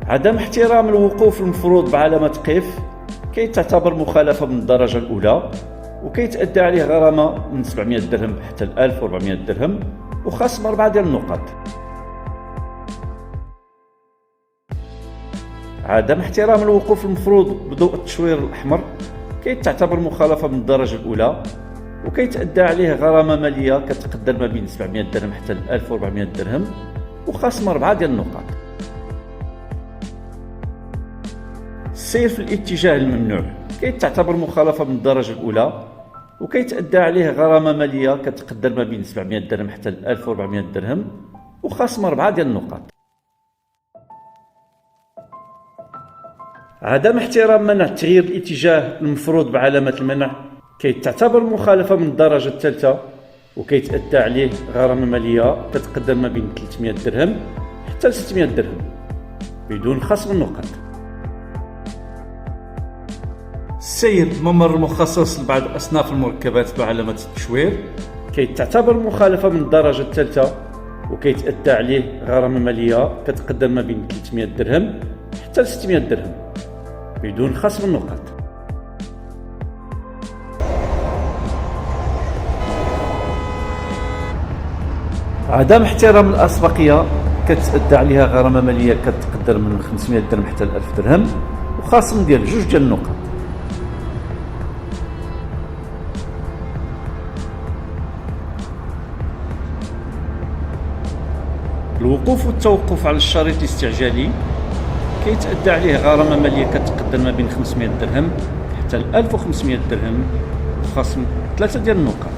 عدم احترام الوقوف المفروض بعلامة قف كيتعتبر مخالفة من الدرجة الأولى، وكيتأدى عليه غرامة من 700 درهم حتى 1400 درهم وخصم 4 ديال النقاط. عدم احترام الوقوف المفروض بضوء التشوير الأحمر كيتعتبر مخالفة من الدرجة الأولى، وكيتأدى عليه غرامة مالية كتقدر ما بين 700 درهم حتى 1400 درهم وخصم 4 ديال النقاط. السير في الاتجاه الممنوع كيتعتبر مخالفة من الدرجة الأولى، وكيتأدى عليه غرامة مالية كتقدر ما بين 700 درهم حتى 1400 درهم وخصم 4 ديال النقاط. عدم احترام منع تغيير الاتجاه المفروض بعلامة المنع كيتعتبر مخالفة من الدرجة الثالثة، وكيتأدى عليه غرامة مالية كتقدر ما بين 300 درهم حتى 600 درهم بدون خصم النقاط. السير ممر مخصص لبعض أصناف المركبات بعلامة التشوير كيتعتبر مخالفة من الدرجة الثالثة، وكيتأدى عليه غرامة مالية كتقدر ما بين 300 درهم حتى 600 درهم بدون خصم النقاط. عدم احترام الأسبقية كتأدى عليها غرامة مالية كتقدر من 500 درهم حتى 1000 درهم وخصم ديال 2 ديال النقاط. الوقوف والتوقف على الشريط الاستعجالي كيتأدى عليه غرامة مالية كتقدر ما بين 500 درهم حتى 1500 درهم وخصم 3 ديال النقاط.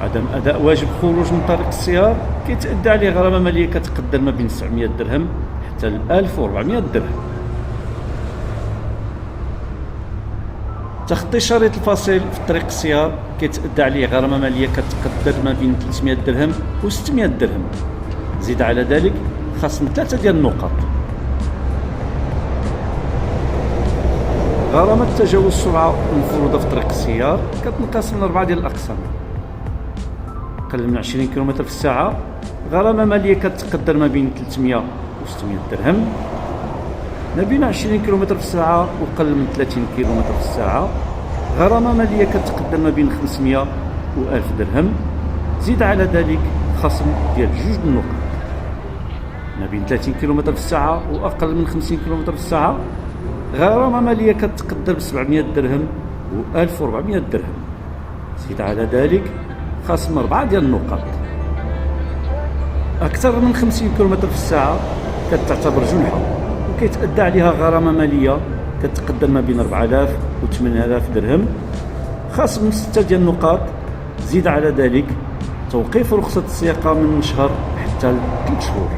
عدم أداء واجب خروج من طريق السيار كيتأدى عليه غرامة مالية كتقدر ما بين 700 درهم حتى 1400 درهم. تخطي شريط الفاصل في طريق السيار كيتأدى عليه غرامة مالية كتقدر ما بين 300 درهم و 600 درهم، زيد على ذلك خصم 3 ديال النقاط. غرامة تجاوز السرعة المفروضة في طريق السيار كتنقسم من 4 ديال الأقسام. أقل من 20 كم في الساعة غرامة مالية كتقدر ما بين 300 و 600 درهم، ما بين 20 كم في الساعة وقل من 30 كم في الساعة غرامة مالية كتقدر ما بين 500 و 1000 درهم، زيد على ذلك خصم ديال 2 النقاط. ما بين 30 كم في الساعة وأقل من 50 كم في الساعة غرامة مالية كتقدر ب 700 درهم و 1400 درهم، زيد على ذلك خصم 4 ديال النقاط. أكثر من 50 كم في الساعة كتعتبر جنحة وكيتأدى عليها غرامة مالية كتقدر ما بين 4000 و 8000 درهم، خصم 6 ديال النقاط، زيد على ذلك توقيف رخصة السياقة من شهر حتى 3 شهور.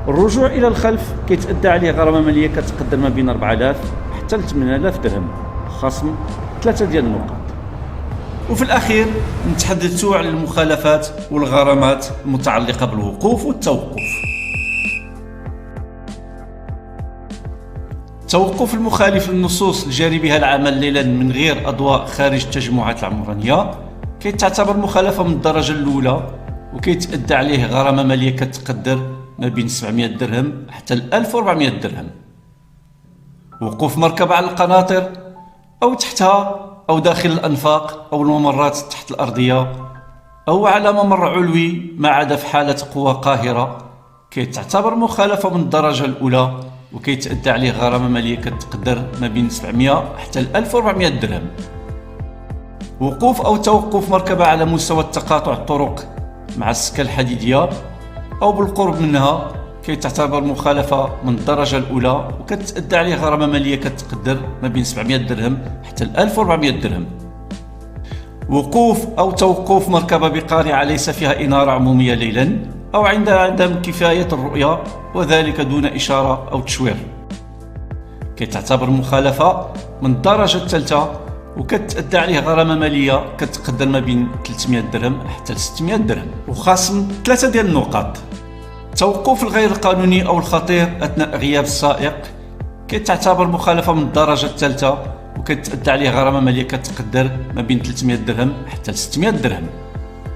الرجوع إلى الخلف كيتأدى عليه غرامة مالية كتقدر ما بين 4000 حتى 8000 درهم، خصم 3 ديال النقاط. وفي الأخير نتحدث على المخالفات والغرامات المتعلقة بالوقوف والتوقف. توقف المخالف للنصوص الجاري بها العمل ليلا من غير أضواء خارج التجمعات العمرانية كيتعتبر مخالفة من الدرجة الأولى، وكيتأدى عليه غرامة مالية كتقدر ما بين 700 درهم حتى 1400 درهم. وقوف مركبة على القناطر أو تحتها أو داخل الأنفاق أو الممرات تحت الأرضية أو على ممر علوي ما عدا في حالة قوة قاهرة كيتعتبر مخالفة من الدرجة الأولى، وكيتأدى عليه غرامة مالية كتقدر ما بين 700 حتى 1400 درهم. وقوف أو توقف مركبة على مستوى التقاطع الطرق مع السكة الحديدية أو بالقرب منها كيتعتبر مخالفة من الدرجة الأولى، وكتأدى عليه غرامة مالية كتقدر ما بين 700 درهم حتى 1400 درهم. وقوف أو توقف مركبة بقارعة ليس فيها إنارة عمومية ليلا أو عند عدم كفاية الرؤية وذلك دون إشارة أو تشوير كتعتبر مخالفة من الدرجة الثالثة، وكتأدى عليه غرامة مالية كتقدر ما بين 300 درهم حتى 600 درهم وخصم 3 ديال النقاط. التوقف الغير القانوني أو الخطير أثناء غياب السائق كتعتبر مخالفة من الدرجة الثالثة، وكتأدى عليه غرامة مالية كتقدر ما بين 300 درهم حتى ل 600 درهم.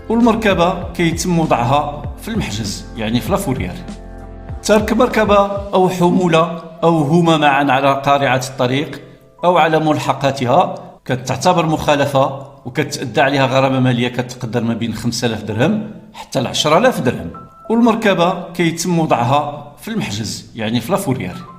والمركبة كيتم وضعها في المحجز يعني في لافوريير. ترك مركبة أو حمولة أو هما معا على قارعة الطريق أو على ملحقاتها كتعتبر مخالفة وكتأدى عليها غرامة مالية كتقدر ما بين 5000 درهم حتى ل 10000 درهم. والمركبة كيتم وضعها في المحجز يعني في لافوريير.